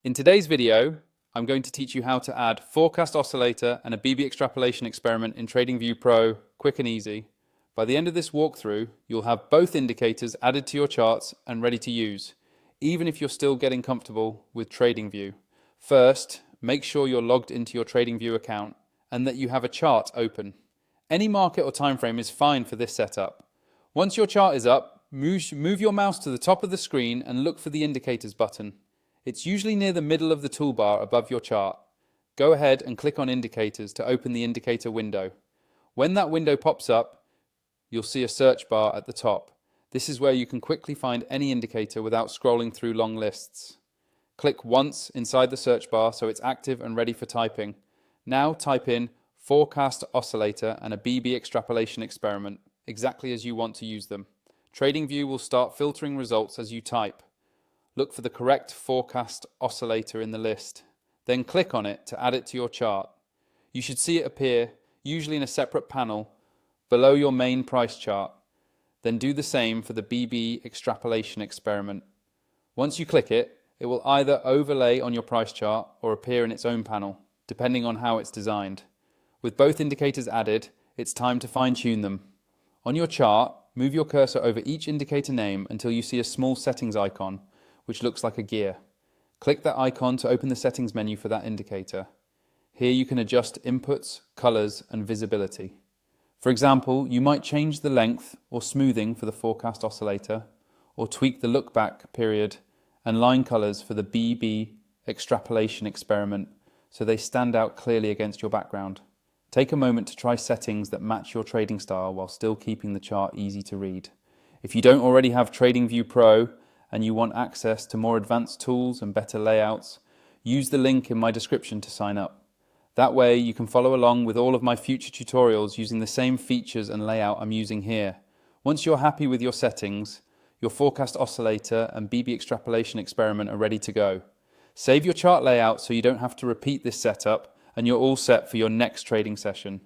In today's video, I'm going to teach you how to add Forecast Oscillator and a BB Extrapolation Experiment in TradingView Pro quick and easy. By the end of this walkthrough, you'll have both indicators added to your charts and ready to use, even if you're still getting comfortable with TradingView. First, make sure you're logged into your TradingView account and that you have a chart open. Any market or time frame is fine for this setup. Once your chart is up, move your mouse to the top of the screen and look for the Indicators button. It's usually near the middle of the toolbar above your chart. Go ahead and click on Indicators to open the indicator window. When that window pops up, you'll see a search bar at the top. This is where you can quickly find any indicator without scrolling through long lists. Click once inside the search bar so it's active and ready for typing. Now type in Forecast Oscillator and a BB Extrapolation Experiment, exactly as you want to use them. TradingView will start filtering results as you type. Look for the correct Forecast Oscillator in the list. Then click on it to add it to your chart. You should see it appear, usually in a separate panel, below your main price chart. Then do the same for the BB Extrapolation Experiment. Once you click it, it will either overlay on your price chart or appear in its own panel, depending on how it's designed. With both indicators added, it's time to fine-tune them. On your chart, move your cursor over each indicator name until you see a small settings icon, which looks like a gear. Click that icon to open the settings menu for that indicator. Here you can adjust inputs, colors, and visibility. For example, you might change the length or smoothing for the Forecast Oscillator, or tweak the look back period and line colors for the BB Extrapolation Experiment so they stand out clearly against your background. Take a moment to try settings that match your trading style while still keeping the chart easy to read. If you don't already have TradingView Pro and you want access to more advanced tools and better layouts, use the link in my description to sign up. That way you can follow along with all of my future tutorials using the same features and layout I'm using here. Once you're happy with your settings, your Forecast Oscillator and BB Extrapolation Experiment are ready to go. Save your chart layout so you don't have to repeat this setup, and you're all set for your next trading session.